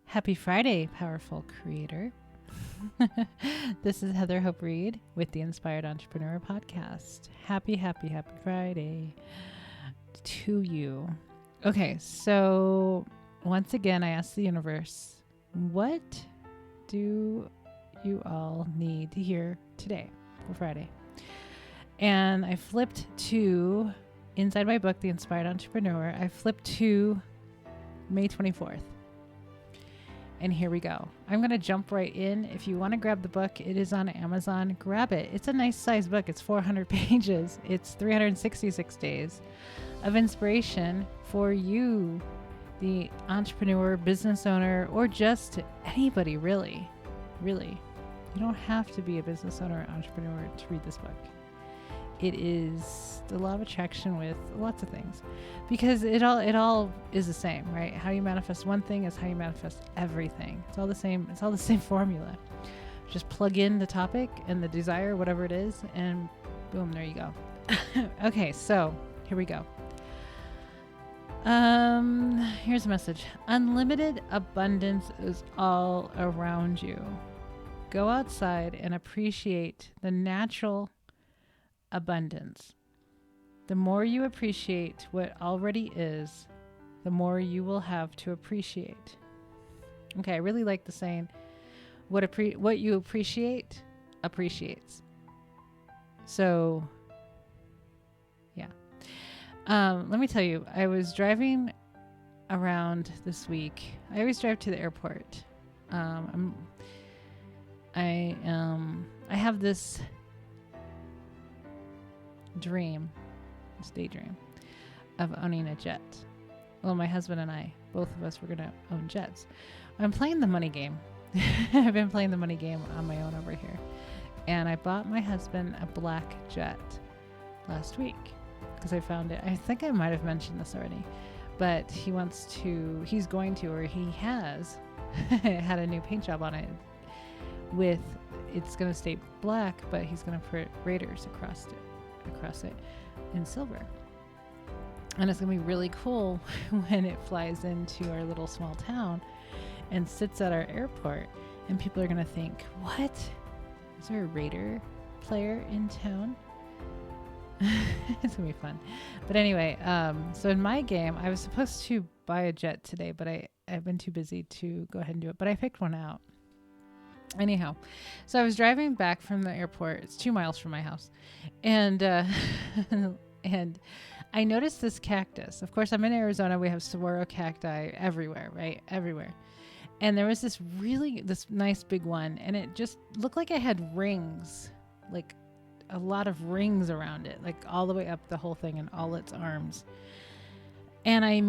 Happy Friday, powerful creator. This is Heather Hope Reed with the Inspired Entrepreneur Podcast. Happy Friday to you. Okay, so once again, I asked the universe, what do you all need to hear today for Friday? And I flipped to, inside my book, The Inspired Entrepreneur, I flipped to May 24th. And here we go. I'm going to jump right in. If you want to grab the book, it is on Amazon. Grab it. It's a nice size book. It's 400 pages. It's 366 days of inspiration for you, the entrepreneur, business owner, or just anybody, really. Really. You don't have to be a business owner or entrepreneur to read this book. It is the law of attraction with lots of things, because it all is the same, right? How you manifest one thing is how you manifest everything. It's all the same. It's all the same formula. Just plug in the topic and the desire, whatever it is, and boom, there you go. Okay, so here we go. Here's a message. Unlimited abundance is all around you. Go outside and appreciate the natural abundance. The more you appreciate what already is, the more you will have to appreciate. Okay, I really like the saying, what you appreciate appreciates. So, yeah. Let me tell you, I was driving around this week. I always drive to the airport. I have this daydream of owning a jet. Well, my husband and I, both of us, were going to own jets. I'm playing the money game. I've been playing the money game on my own over here. And I bought my husband a black jet last week because I found it. I think I might have mentioned this already, but he has had a new paint job on it it's going to stay black, but he's going to put Raiders across it in silver. And it's going to be really cool when it flies into our little small town and sits at our airport, and people are going to think, what? Is there a Raider player in town? It's going to be fun. But anyway, so in my game, I was supposed to buy a jet today, but I've been too busy to go ahead and do it. But I picked one out. Anyhow, so I was driving back from the airport. It's 2 miles from my house. And and I noticed this cactus. Of course, I'm in Arizona. We have saguaro cacti everywhere, right? Everywhere. And there was this nice big one. And it just looked like it had rings, like a lot of rings around it, like all the way up the whole thing and all its arms. And I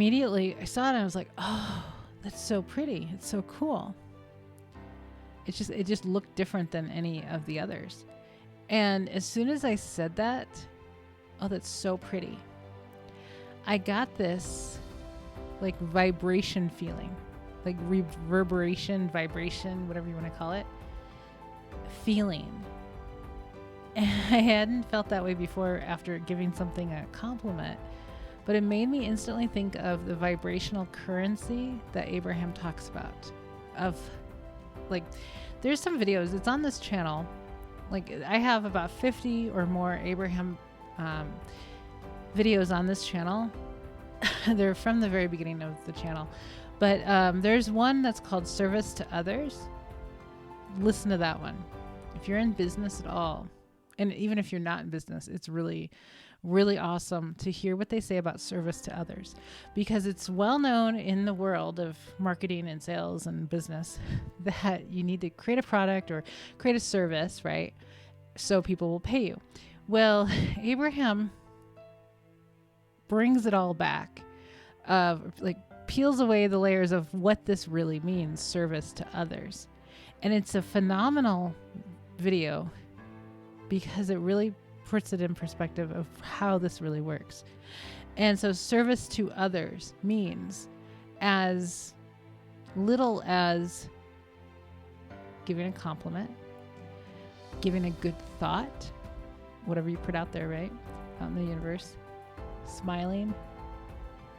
saw it and I was like, oh, that's so pretty. It's so cool. It just looked different than any of the others. And as soon as I said that, oh, that's so pretty, I got this like vibration feeling, like reverberation, vibration, whatever you want to call it, feeling. And I hadn't felt that way before after giving something a compliment, but it made me instantly think of the vibrational currency that Abraham talks about. There's some videos, it's on this channel. Like, I have about 50 or more Abraham videos on this channel. They're from the very beginning of the channel. But there's one that's called Service to Others. Listen to that one. If you're in business at all, and even if you're not in business, it's really, really awesome to hear what they say about service to others, because it's well known in the world of marketing and sales and business that you need to create a product or create a service, right? So people will pay you. Well, Abraham brings it all back, peels away the layers of what this really means, service to others. And it's a phenomenal video because it really puts it in perspective of how this really works. And so service to others means as little as giving a compliment, giving a good thought, whatever you put out there, right? Out in the universe, smiling,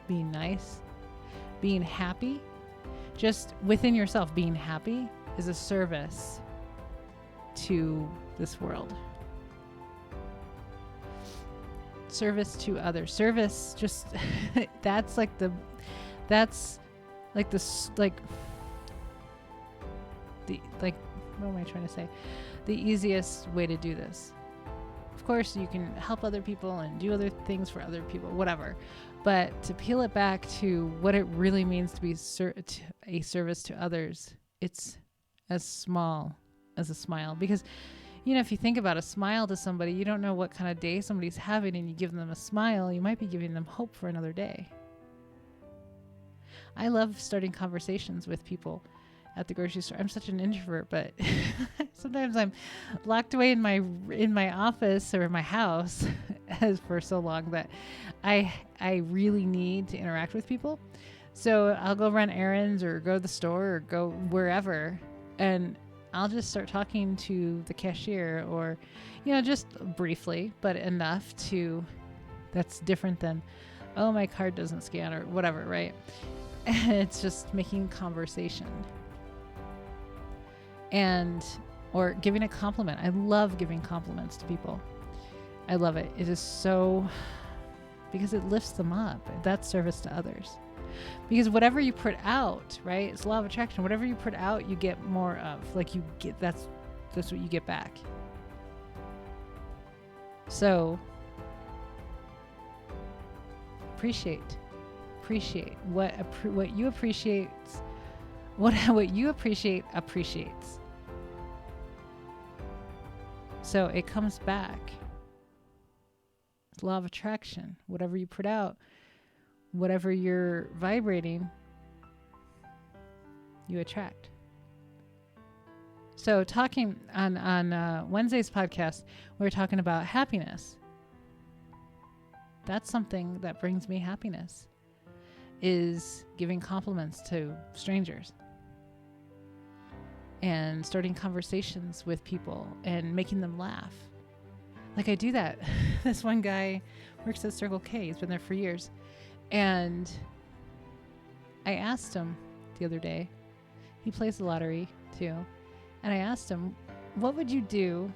being nice, being happy, just within yourself, being happy is a service to this world. Service to others. Service, just that's like the what am I trying to say? The easiest way to do this. Of course, you can help other people and do other things for other people, whatever. But to peel it back to what it really means to be a service to others, it's as small as a smile. Because, if you think about a smile to somebody, you don't know what kind of day somebody's having, and you give them a smile, you might be giving them hope for another day. I love starting conversations with people at the grocery store. I'm such an introvert, but sometimes I'm locked away in my office or my house for so long that I really need to interact with people. So I'll go run errands or go to the store or go wherever, and I'll just start talking to the cashier, or just briefly, but enough to that's different than, oh, my card doesn't scan or whatever, right? It's just making conversation. Or giving a compliment. I love giving compliments to people. I love it. It is so, because it lifts them up. That's service to others. Because whatever you put out, right? It's law of attraction. Whatever you put out, you get more of. That's what you get back. So appreciate what you appreciate. What you appreciate appreciates. So it comes back. It's law of attraction. Whatever you put out, whatever you're vibrating, you attract. So talking on Wednesday's podcast, we were talking about happiness. That's something that brings me happiness, is giving compliments to strangers and starting conversations with people and making them laugh. Like, I do that. This one guy works at Circle K. He's been there for years. And I asked him the other day, he plays the lottery too. And I asked him, what would you do,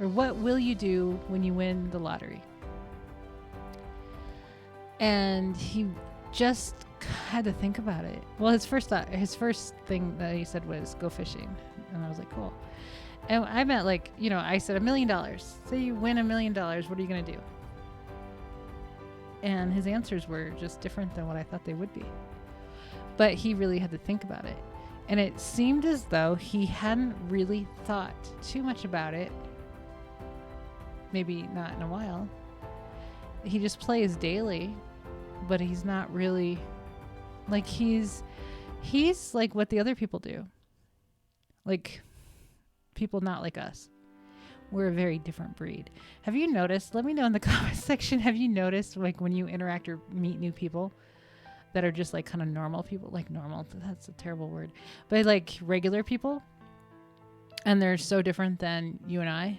or what will you do when you win the lottery? And he just had to think about it. Well, his first thing that he said was go fishing. And I was like, cool. And I meant I said $1 million. Say you win $1 million, what are you going to do? And his answers were just different than what I thought they would be. But he really had to think about it. And it seemed as though he hadn't really thought too much about it. Maybe not in a while. He just plays daily, but he's not really he's like what the other people do. Like people not like us. We're a very different breed. Have you noticed? Let me know in the comment section. Have you noticed when you interact or meet new people that are just kind of normal people? Normal, that's a terrible word. But regular people. And they're so different than you and I.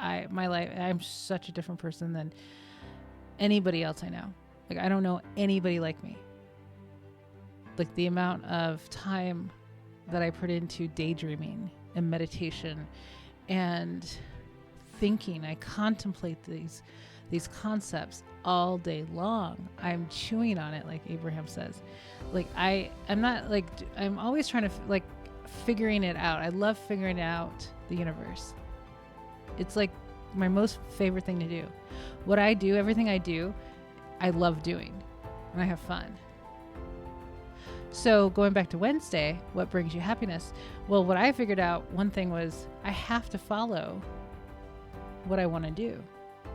I'm such a different person than anybody else I know. I don't know anybody like me. The amount of time that I put into daydreaming and meditation and thinking, I contemplate these concepts all day long. I'm chewing on it, like Abraham says. I'm always trying to figuring it out. I love figuring out the universe. It's my most favorite thing to do. What I do, everything I do, I love doing, and I have fun. So going back to Wednesday, what brings you happiness? Well, what I figured out, one thing was I have to follow what I want to do.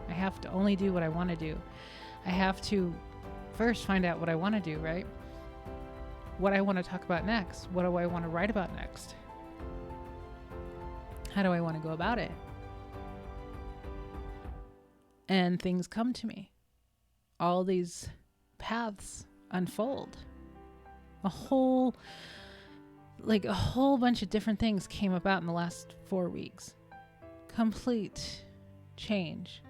I have to only do what I want to do. I have to first find out what I want to do, right? What I want to talk about next. What do I want to write about next? How do I want to go about it? And things come to me. All these paths unfold. A whole bunch of different things came about in the last 4 weeks. Complete change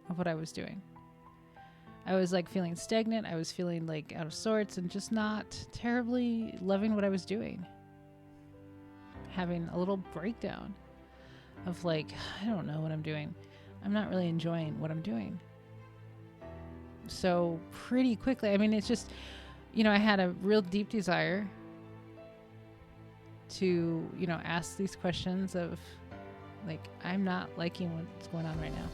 of what I was doing. I was like feeling stagnant. I was feeling like out of sorts and just not terribly loving what I was doing. Having a little breakdown of like, I don't know what I'm doing. I'm not really enjoying what I'm doing. So pretty quickly, I mean, it's just, you know, I had a real deep desire to, you know, ask these questions of like, I'm not liking what's going on right now.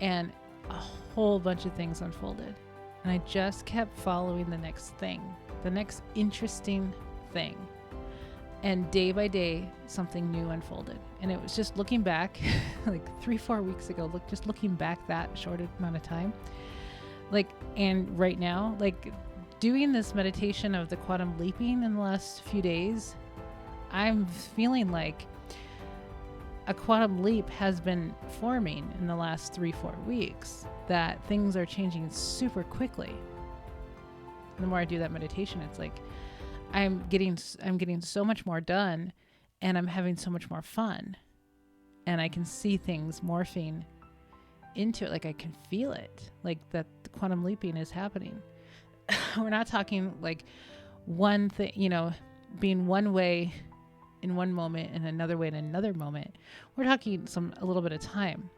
And a whole bunch of things unfolded. And I just kept following the next thing, the next interesting thing. And day by day, something new unfolded. And it was just looking back, like 3-4 weeks ago, just looking back that short amount of time. Like, and right now, like doing this meditation of the quantum leaping in the last few days, I'm feeling like a quantum leap has been forming in the last 3-4 weeks, that things are changing super quickly. The more I do that meditation, it's like I'm getting so much more done, and I'm having so much more fun, and I can see things morphing into it. Like I can feel it, like that the quantum leaping is happening. We're not talking like one thing, you know, being one way in one moment and another way in another moment. We're talking a little bit of time,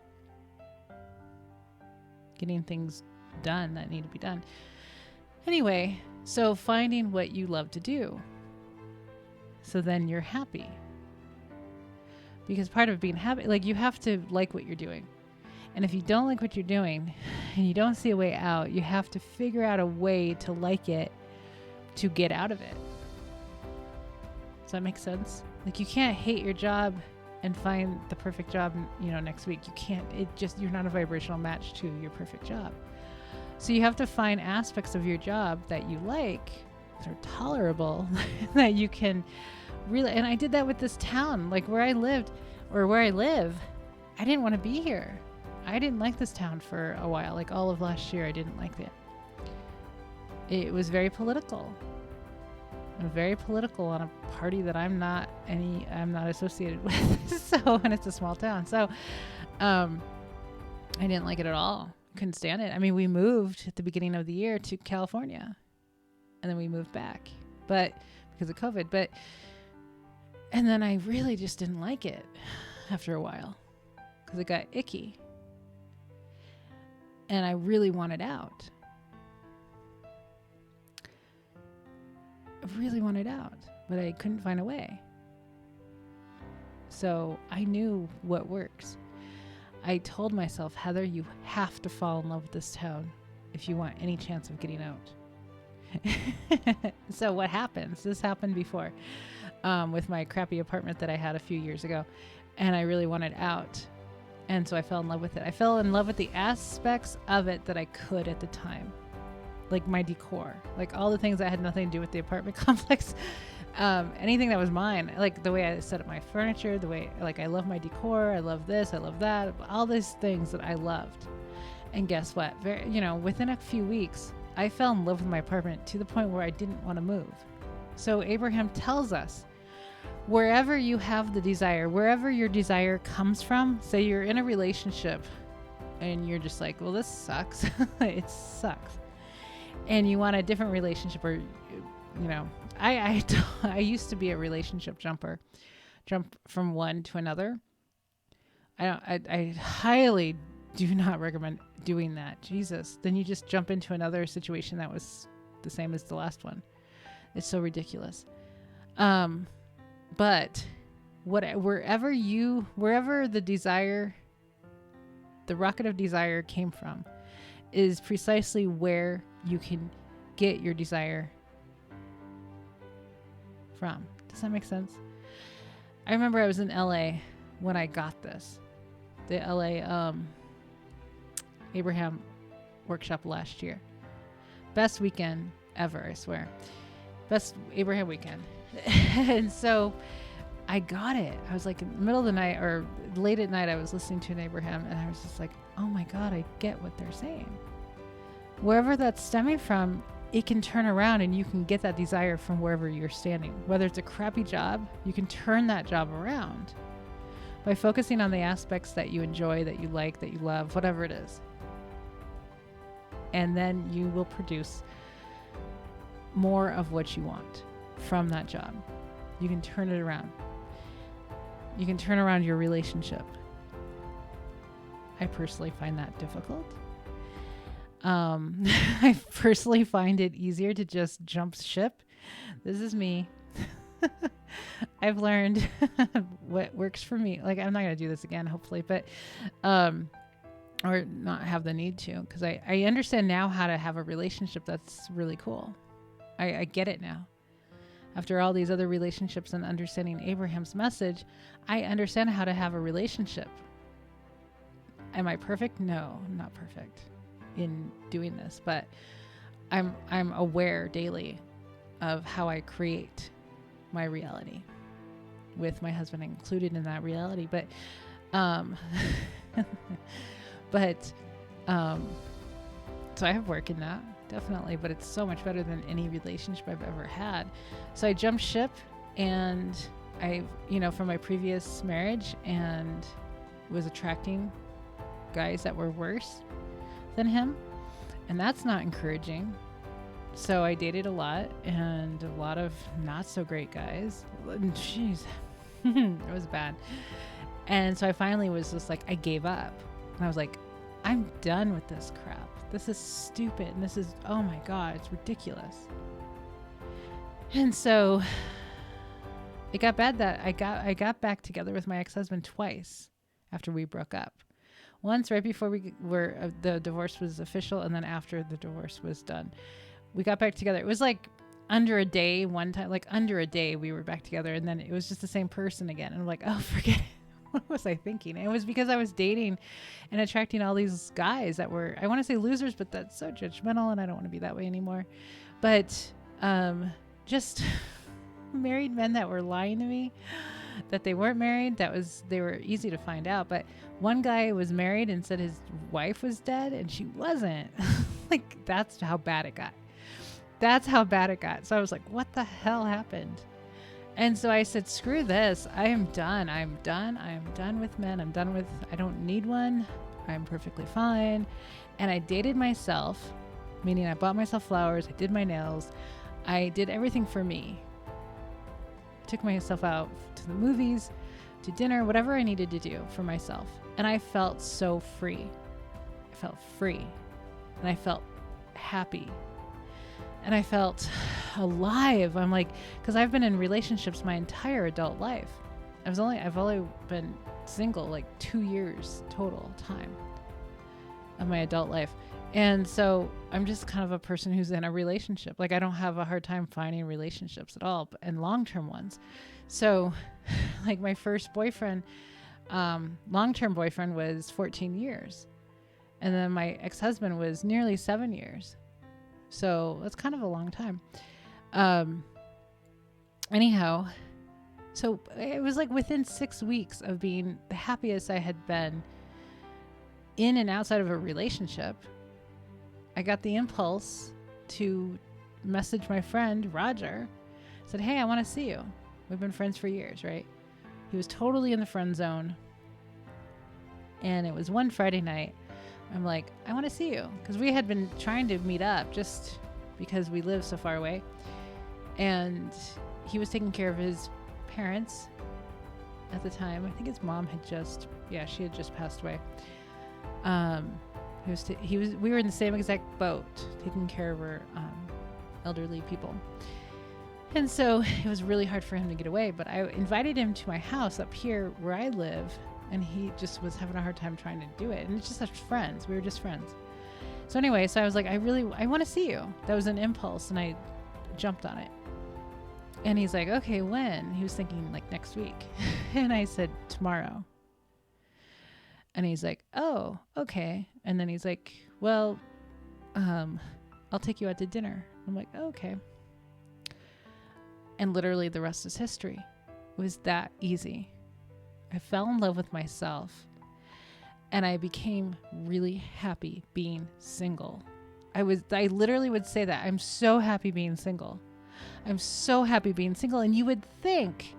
getting things done that need to be done. Anyway, so finding what you love to do, so then you're happy. Because part of being happy, like you have to like what you're doing. And if you don't like what you're doing and you don't see a way out, you have to figure out a way to like it, to get out of it. Does that make sense? Like you can't hate your job and find the perfect job, you know, next week. You can't, you're not a vibrational match to your perfect job. So you have to find aspects of your job that you like, that are tolerable, that you can really, and I did that with this town, like where I lived or where I live. I didn't want to be here. I didn't like this town for a while. Like all of last year, I didn't like it. It was very political. Very political on a party that I'm not associated with. So, and it's a small town. So, I didn't like it at all. Couldn't stand it. I mean, we moved at the beginning of the year to California, and then we moved back, but because of COVID, and then I really just didn't like it after a while because it got icky and I really wanted out. Really wanted out, but I couldn't find a way. So I knew what works. I told myself, Heather, you have to fall in love with this town if you want any chance of getting out. So what happens? This happened before with my crappy apartment that I had a few years ago, and I really wanted out. And so I fell in love with it. I fell in love with the aspects of it that I could at the time. Like my decor, like all the things that had nothing to do with the apartment complex, anything that was mine, like the way I set up my furniture, the way, like I love my decor, I love this, I love that, all these things that I loved. And guess what? Within a few weeks, I fell in love with my apartment to the point where I didn't want to move. So Abraham tells us, wherever you have the desire, wherever your desire comes from, say you're in a relationship and you're just like, well, this sucks. It sucks. And you want a different relationship, or, I used to be a relationship jump from one to another. I highly do not recommend doing that. Jesus. Then you just jump into another situation that was the same as the last one. It's so ridiculous. But wherever the desire, the rocket of desire came from, is precisely where you can get your desire from. Does that make sense? I remember I was in LA when I got this. The LA Abraham workshop last year. Best weekend ever, I swear. Best Abraham weekend. And so I got it. I was like in the middle of the night or late at night, I was listening to an Abraham and I was just like, oh my God, I get what they're saying. Wherever that's stemming from, it can turn around and you can get that desire from wherever you're standing. Whether it's a crappy job, you can turn that job around by focusing on the aspects that you enjoy, that you like, that you love, whatever it is. And then you will produce more of what you want from that job. You can turn it around. You can turn around your relationship. I personally find that difficult. I personally find it easier to just jump ship. This is me. I've learned what works for me. Like, I'm not going to do this again, hopefully, but, or not have the need to, because I understand now how to have a relationship that's really cool. I get it now. After all these other relationships and understanding Abraham's message, I understand how to have a relationship. Am I perfect? No, I'm not perfect in doing this, but I'm aware daily of how I create my reality with my husband included in that reality. But, so I have work in that, definitely, but it's so much better than any relationship I've ever had. So I jumped ship, and from my previous marriage, and was attracting guys that were worse than him, and that's not encouraging. So I dated a lot, and a lot of not so great guys. Jeez, it was bad. And so I finally was just like, I gave up, and I was like, I'm done with this crap. This is stupid, and this is, oh my God, it's ridiculous. And so it got bad that I got back together with my ex-husband twice after we broke up. Once right before the divorce was official, and then after the divorce was done. We got back together. It was like under a day one time, like under a day we were back together, and then it was just the same person again. And I'm like, oh, forget it. What was I thinking? And it was because I was dating and attracting all these guys that were, I want to say losers, but that's so judgmental, and I don't want to be that way anymore. But just married men that were lying to me that they weren't married. They were easy to find out. But one guy was married and said his wife was dead, and she wasn't. Like, that's how bad it got. So I was like, what the hell happened? And so I said, screw this. I am done. I am done with men. I don't need one. I'm perfectly fine. And I dated myself, meaning I bought myself flowers. I did my nails. I did everything for me. Took myself out to the movies, to dinner, whatever I needed to do for myself. And I felt so free. I felt free. And I felt happy. And I felt alive. I'm like, because I've been in relationships my entire adult life. I've only been single like 2 years total time of my adult life. And so I'm just kind of a person who's in a relationship. Like, I don't have a hard time finding relationships at all, and long-term ones. So like my first boyfriend, long-term boyfriend, was 14 years. And then my ex-husband was nearly 7 years. So that's kind of a long time. Anyhow, so it was like within 6 weeks of being the happiest I had been in and outside of a relationship, I got the impulse to message my friend Roger. I said, hey, I want to see you. We've been friends for years, right? He was totally in the friend zone. And it was one Friday night. I'm like, I want to see you. Because we had been trying to meet up just because we live so far away. And he was taking care of his parents at the time. I think his mom she had just passed away. We were in the same exact boat, taking care of our elderly people. And so it was really hard for him to get away. But I invited him to my house up here where I live. And he just was having a hard time trying to do it. And it's just as friends. We were just friends. So anyway, so I was like, I want to see you. That was an impulse, and I jumped on it. And he's like, okay, when? He was thinking like next week. And I said, tomorrow. And he's like, oh, okay. And then he's like, well, I'll take you out to dinner. I'm like, oh, okay. And literally the rest is history. It was that easy. I fell in love with myself, and I became really happy being single. I literally would say that. I'm so happy being single. I'm so happy being single. And you would think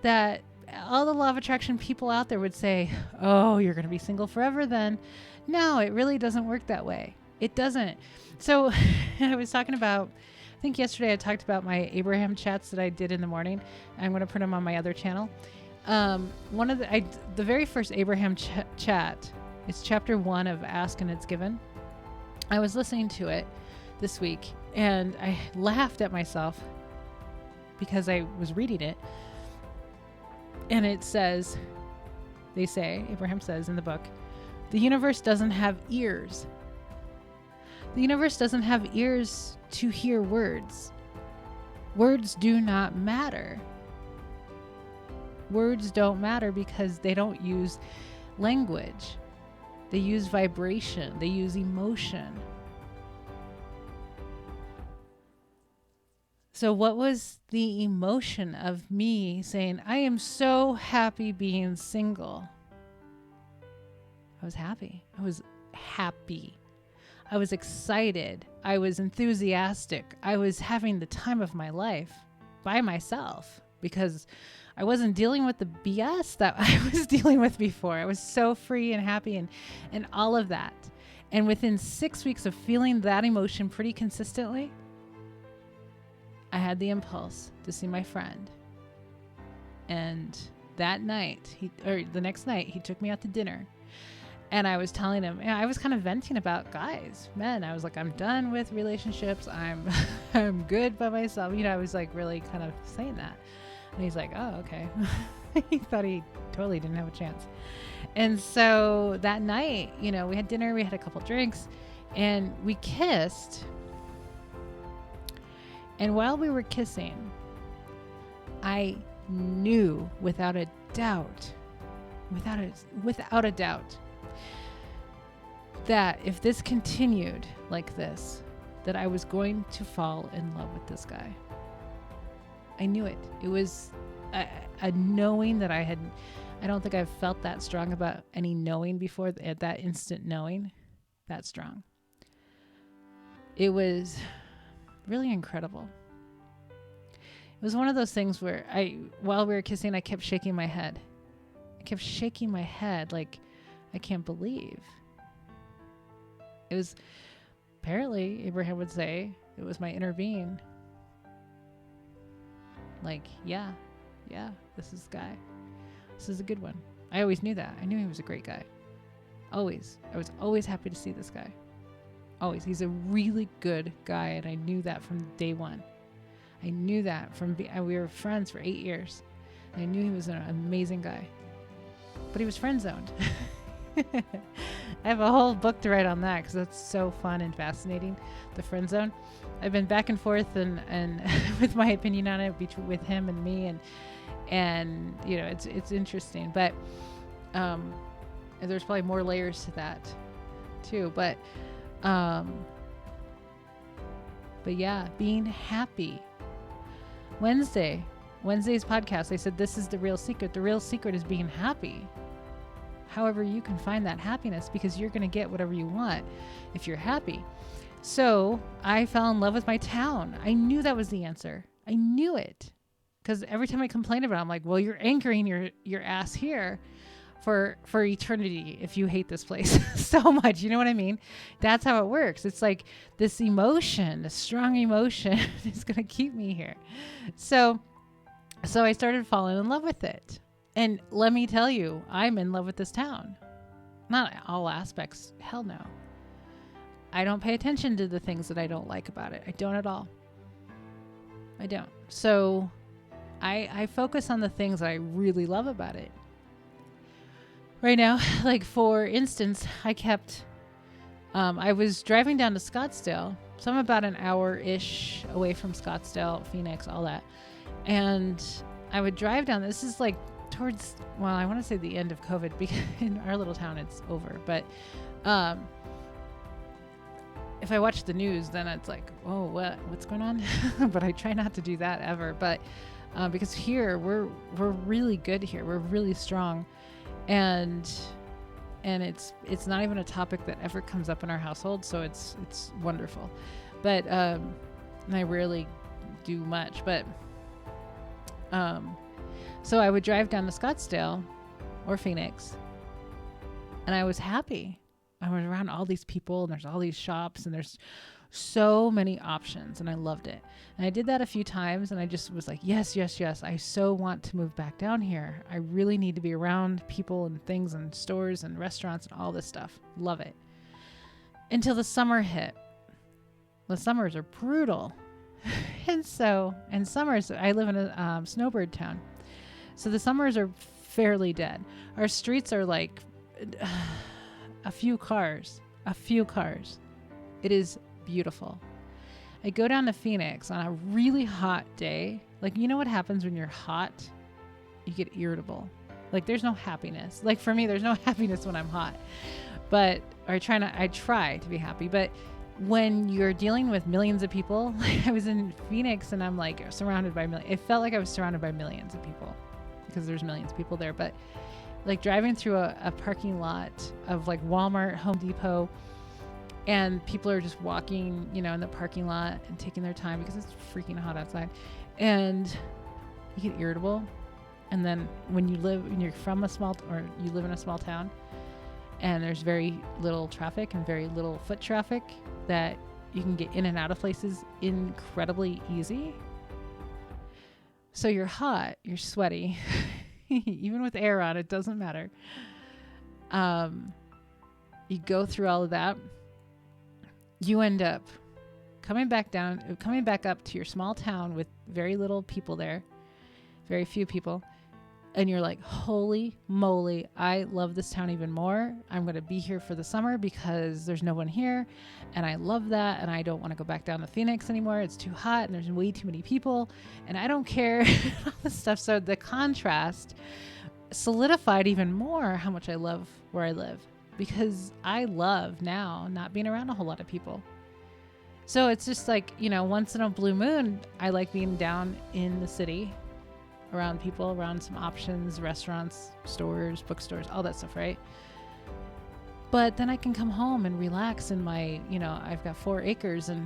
that all the law of attraction people out there would say, oh, you're going to be single forever then. No, it really doesn't work that way. It doesn't. So I was talking about, I think yesterday I talked about my Abraham chats that I did in the morning. I'm going to put them on my other channel. One of the very first Abraham chat, it's chapter 1 of Ask and It's Given. I was listening to it this week and I laughed at myself because I was reading it. And it says, Abraham says in the book, the universe doesn't have ears. The universe doesn't have ears to hear words. Words do not matter. Words don't matter because they don't use language. They use vibration. They use emotion. So what was the emotion of me saying, I am so happy being single? I was happy. I was happy. I was excited. I was enthusiastic. I was having the time of my life by myself because I wasn't dealing with the BS that I was dealing with before. I was so free and happy and all of that. And within 6 weeks of feeling that emotion pretty consistently, I had the impulse to see my friend. And that night, the next night, he took me out to dinner. And I was telling him, I was kind of venting about guys, men. I was like, I'm done with relationships. I'm good by myself. I was like really kind of saying that. And he's like, oh, okay. He thought he totally didn't have a chance. And so that night, we had dinner, we had a couple drinks, and we kissed. And while we were kissing, I knew without a doubt, that if this continued like this, that I was going to fall in love with this guy. I knew it. It was a knowing that I don't think I've felt that strong about any knowing before, at that instant knowing that strong. It was really incredible. It was one of those things where while we were kissing, I kept shaking my head. Like, I can't believe. It was, apparently, Abraham would say, it was my inner being. Like, yeah, this is the guy. This is a good one. I always knew that. I knew he was a great guy. Always. I was always happy to see this guy. Always. He's a really good guy, and I knew that from day one. I knew that we were friends for 8 years. And I knew he was an amazing guy. But he was friend zoned. I have a whole book to write on that because that's so fun and fascinating, the friend zone. I've been back and forth and with my opinion on it with him and me, and it's interesting, but there's probably more layers to that too, but yeah, being happy. Wednesday's podcast, they said this is the real secret. The real secret is being happy. However you can find that happiness, because you're going to get whatever you want if you're happy. So I fell in love with my town. I knew that was the answer. I knew it. Because every time I complained about it, I'm like, well, you're anchoring your ass here for eternity if you hate this place so much. You know what I mean? That's how it works. It's like this emotion, this strong emotion is going to keep me here. So I started falling in love with it. And let me tell you, I'm in love with this town. Not all aspects. Hell no. I don't pay attention to the things that I don't like about it. I don't at all. I don't. So I focus on the things that I really love about it. Right now, like for instance, I was driving down to Scottsdale. So I'm about an hour-ish away from Scottsdale, Phoenix, all that. And I would drive down. This is like towards, well, I want to say the end of COVID, because in our little town it's over. But if I watch the news, then it's like, oh, what's going on? But I try not to do that ever. But because here we're really good here. We're really strong, and it's not even a topic that ever comes up in our household. So it's wonderful. But and I rarely do much, but so I would drive down to Scottsdale or Phoenix, and I was happy. I was around all these people and there's all these shops and there's so many options, and I loved it. And I did that a few times, and I just was like, yes, yes, yes. I so want to move back down here. I really need to be around people and things and stores and restaurants and all this stuff. Love it. Until the summer hit. The summers are brutal. And summers, I live in a snowbird town. So the summers are fairly dead. Our streets are like a few cars. It is beautiful. I go down to Phoenix on a really hot day. Like, you know what happens when you're hot? You get irritable. Like, there's no happiness. Like, for me, there's no happiness when I'm hot. But I try to be happy. But when you're dealing with millions of people, like I was in Phoenix and I'm like surrounded by millions. It felt like I was surrounded by millions of people because there's millions of people there. But like driving through a parking lot of like Walmart, Home Depot, and people are just walking, you know, in the parking lot and taking their time because it's freaking hot outside. And you get irritable. And then when you're you live in a small town and there's very little traffic and very little foot traffic, that you can get in and out of places incredibly easy. So you're hot, you're sweaty, even with air on, it doesn't matter. You go through all of that. You end up coming back up to your small town with very little people there, very few people. And you're like, holy moly, I love this town even more. I'm going to be here for the summer because there's no one here. And I love that. And I don't want to go back down to Phoenix anymore. It's too hot and there's way too many people. And I don't care. All this stuff. So the contrast solidified even more how much I love where I live. Because I love now not being around a whole lot of people. So it's just like, you know, once in a blue moon, I like being down in the city around people, around some options, restaurants, stores, bookstores, all that stuff, right? But then I can come home and relax in my, you know, I've got 4 acres and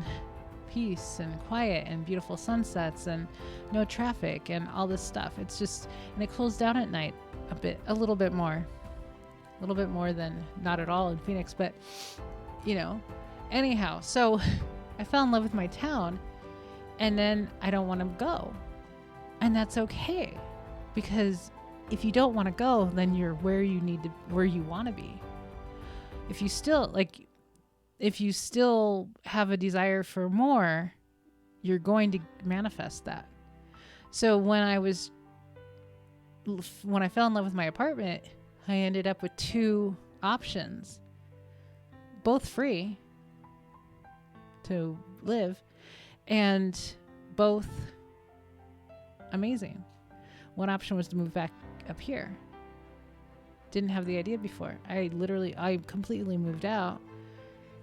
peace and quiet and beautiful sunsets and no traffic and all this stuff. It's just, and it cools down at night a little bit more than not at all in Phoenix, but you know, anyhow. So I fell in love with my town and then I don't want to go. And that's okay, because if you don't want to go, then you're where you want to be. If you still have a desire for more, you're going to manifest that. So when I fell in love with my apartment, I ended up with 2 options, both free to live and both amazing. One option was to move back up here. Didn't have the idea before. I completely moved out.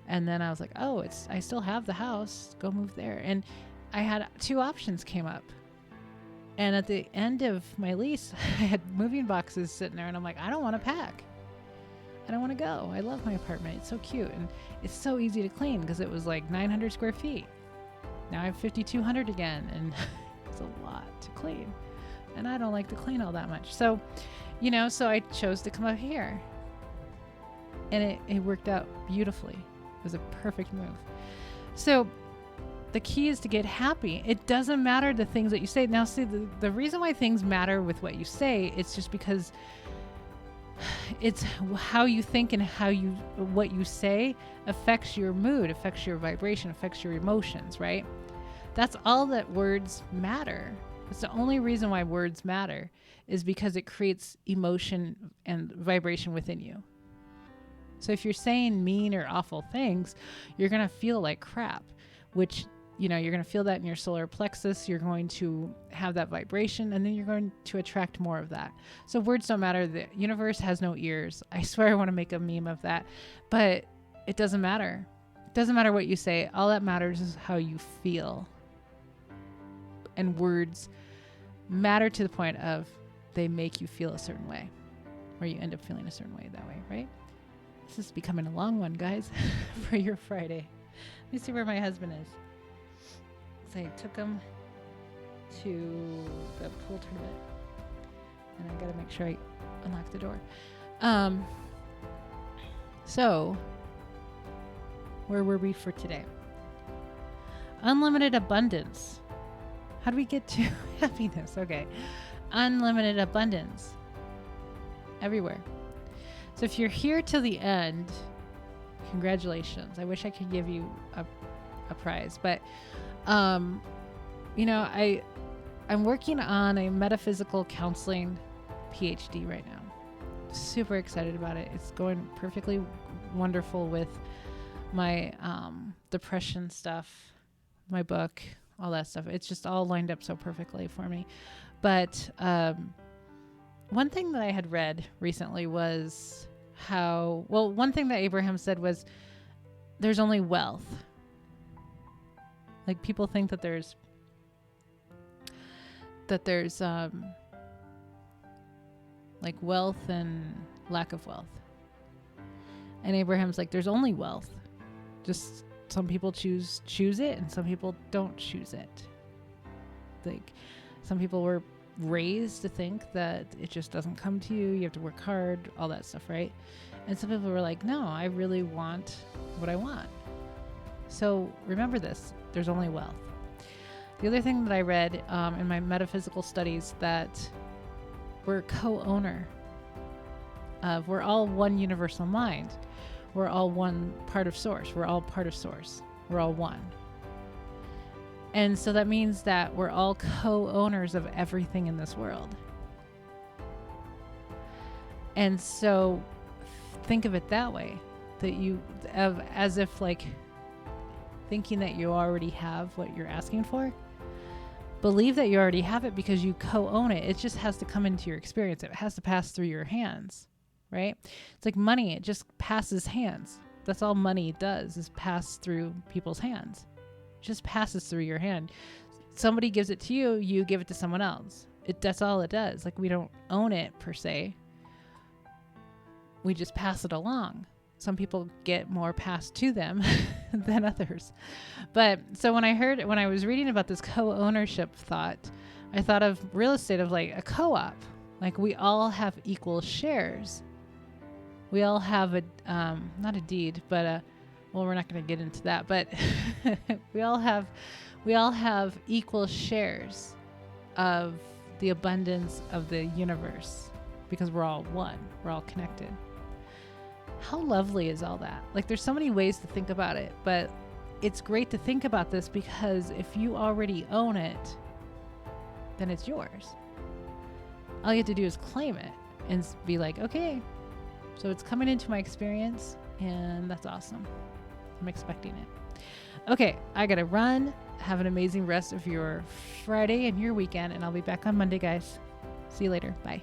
And then I was like, oh, I still have the house. Go move there. And I had 2 options came up. And at the end of my lease, I had moving boxes sitting there and I'm like, I don't want to pack. I don't want to go. I love my apartment. It's so cute. And it's so easy to clean because it was like 900 square feet. Now I have 5,200 again. And it's a lot to clean. And I don't like to clean all that much. So, you know, so I chose to come up here. And it worked out beautifully. It was a perfect move. So the key is to get happy. It doesn't matter the things that you say. Now, see, the reason why things matter with what you say, it's just because it's how you think and what you say affects your mood, affects your vibration, affects your emotions, right? That's all that words matter. It's the only reason why words matter is because it creates emotion and vibration within you. So if you're saying mean or awful things, you're going to feel like crap, which, you know, you're going to feel that in your solar plexus. You're going to have that vibration, and then you're going to attract more of that. So words don't matter. The universe has no ears. I swear I want to make a meme of that, but it doesn't matter. It doesn't matter what you say. All that matters is how you feel. And words matter to the point of they make you feel a certain way, or you end up feeling a certain way that way, right? This is becoming a long one, guys, for your Friday. Let me see where my husband is. So I took him to the pool tournament, and I gotta make sure I unlock the door. So Where were we for today? Unlimited abundance. How do we get to happiness? Okay. Unlimited abundance. Everywhere. So if you're here till the end, congratulations. I wish I could give you a prize, but you know, I'm working on a metaphysical counseling PhD right now. Super excited about it. It's going perfectly wonderful with my depression stuff, my book, all that stuff. It's just all lined up so perfectly for me. But one thing that I had read recently was one thing that Abraham said was there's only wealth. Like people think that there's like wealth and lack of wealth. And Abraham's like, there's only wealth. Just some people choose it and some people don't choose it. Like some people were raised to think that it just doesn't come to you. You have to work hard, all that stuff, right? And some people were like, no, I really want what I want. So remember this, there's only wealth. The other thing that I read in my metaphysical studies that we're co-owner of, we're all one universal mind. We're all one part of source. We're all part of source. We're all one. And so that means that we're all co-owners of everything in this world. And so think of it that way, that you as if like thinking that you already have what you're asking for. Believe that you already have it because you co-own it. It just has to come into your experience. It has to pass through your hands, right? It's like money. It just passes hands. That's all money does, is pass through people's hands. It just passes through your hand. Somebody gives it to you, you give it to someone else. That's all it does. Like we don't own it per se. We just pass it along. Some people get more passed to them than others. But so when I was reading about this co-ownership thought, I thought of real estate of like a co-op. Like we all have equal shares. We all have not a deed, but well, we're not going to get into that, but we all have equal shares of the abundance of the universe because we're all one. We're all connected. How lovely is all that? Like there's so many ways to think about it, but it's great to think about this because if you already own it, then it's yours. All you have to do is claim it and be like, okay, so it's coming into my experience and that's awesome. I'm expecting it. Okay, I gotta run. Have an amazing rest of your Friday and your weekend, and I'll be back on Monday, guys. See you later. Bye.